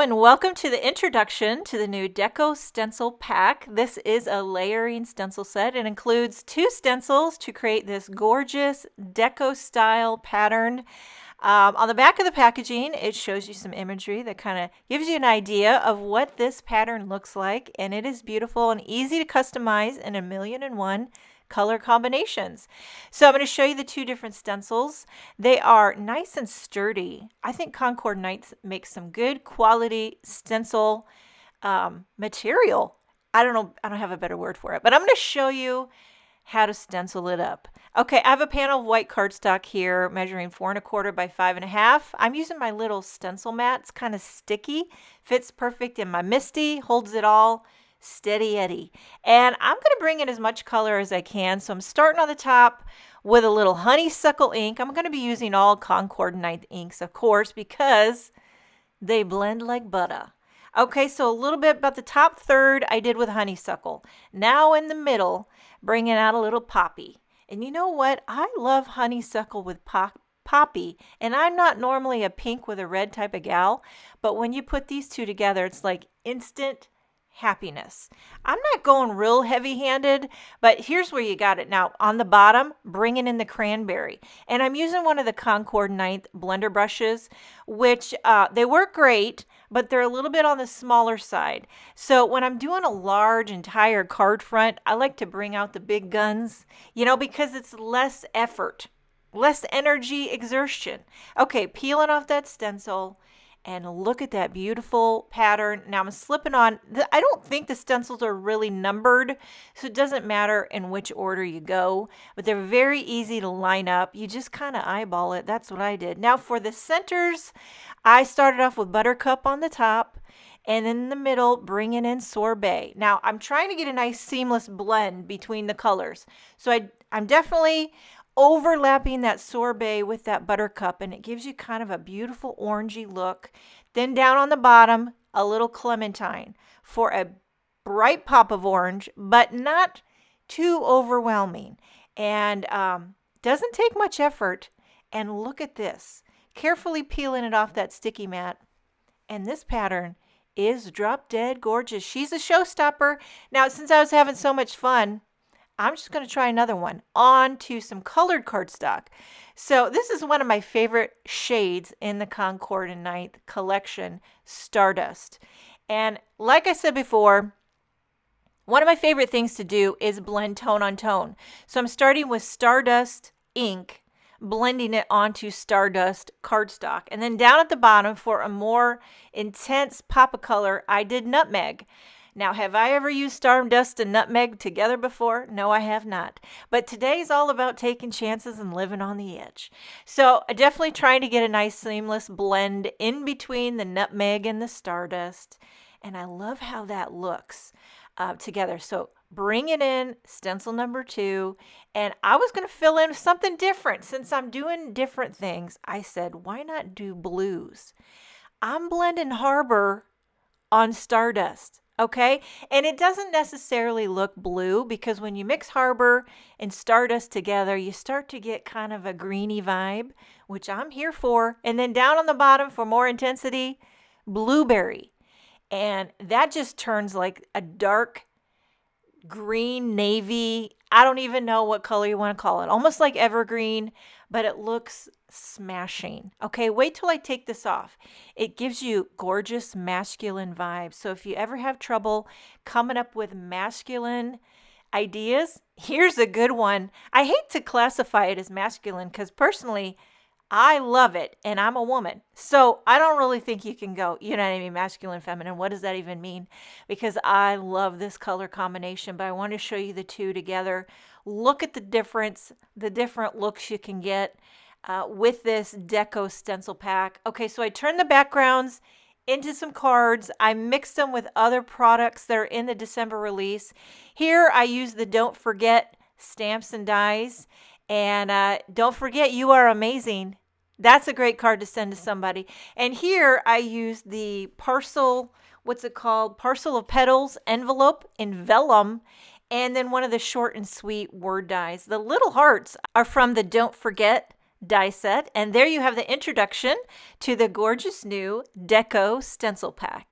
and welcome to the introduction to the new Deco Stencil Pack. This is a layering stencil set. It includes 2 stencils to create this gorgeous deco style pattern. On the back of the packaging, it shows you some imagery that kind of gives you an idea of what this pattern looks like, and it is beautiful and easy to customize in 1,000,001 color combinations. So I'm going to show you the 2 different stencils. They are nice and sturdy. I think Concord makes some good quality stencil material. I don't have a better word for it, but I'm going to show you how to stencil it up. Okay, I have a panel of white cardstock here measuring 4 1/4 by 5 1/2. I'm using my little stencil mat. It's kind of sticky, fits perfect in my Misty, holds it all steady Eddie. And I'm going to bring in as much color as I can. So I'm starting on the top with a little honeysuckle ink. I'm going to be using all Concord 9th inks, of course, because they blend like butter. Okay, so a little bit about the top third I did with honeysuckle. Now in the middle, bringing out a little poppy. And you know what? I love honeysuckle with poppy. And I'm not normally a pink with a red type of gal, but when you put these 2 together, it's like instant happiness. I'm not going real heavy-handed, but here's where you got it. Now on the bottom, bringing in the cranberry, and I'm using one of the Concord 9th blender brushes, which they work great, but they're a little bit on the smaller side. So when I'm doing a large entire card front, I like to bring out the big guns, because it's less effort, less energy exertion. Okay, peeling off that stencil. And look at that beautiful pattern. Now I'm slipping on, I don't think the stencils are really numbered, so it doesn't matter in which order you go, but they're very easy to line up. You just kind of eyeball it. That's what I did. Now for the centers, I started off with Buttercup on the top, and in the middle, bringing in Sorbet. Now I'm trying to get a nice seamless blend between the colors. So I'm definitely overlapping that Sorbet with that Buttercup, and it gives you kind of a beautiful orangey look. Then down on the bottom, a little Clementine for a bright pop of orange, but not too overwhelming. And doesn't take much effort. And look at this. Carefully peeling it off that sticky mat. And this pattern is drop dead gorgeous. She's a showstopper. Now, since I was having so much fun, I'm just going to try another one onto some colored cardstock. So this is one of my favorite shades in the Concord and 9th collection, Stardust. And like I said before, one of my favorite things to do is blend tone on tone. So I'm starting with Stardust ink, blending it onto Stardust cardstock. And then down at the bottom for a more intense pop of color, I did Nutmeg. Now, have I ever used Stardust and Nutmeg together before? No, I have not. But today's all about taking chances and living on the edge. So definitely trying to get a nice seamless blend in between the Nutmeg and the Stardust. And I love how that looks together. So bring it in, stencil number 2. And I was going to fill in something different. Since I'm doing different things, I said, why not do blues? I'm blending Harbor on Stardust. Okay, and it doesn't necessarily look blue because when you mix Harbor and Stardust together, you start to get kind of a greeny vibe, which I'm here for. And then down on the bottom for more intensity, Blueberry. And that just turns like a dark green, navy. I don't even know what color you want to call it. Almost like evergreen, but it looks smashing. Okay, wait till I take this off. It gives you gorgeous masculine vibes. So if you ever have trouble coming up with masculine ideas, here's a good one. I hate to classify it as masculine because personally, I love it and I'm a woman. So I don't really think you can go, masculine, feminine. What does that even mean? Because I love this color combination, but I want to show you the 2 together. Look at the difference, the different looks you can get with this Deco Stencil Pack. Okay, so I turned the backgrounds into some cards. I mixed them with other products that are in the December release. Here I use the Don't Forget stamps and dies. And don't forget, you are amazing. That's a great card to send to somebody. And here I use the Parcel, what's it called? Parcel of Petals envelope in vellum. And then one of the short and sweet word dies. The little hearts are from the Don't Forget die set. And there you have the introduction to the gorgeous new Deco Stencil Pack.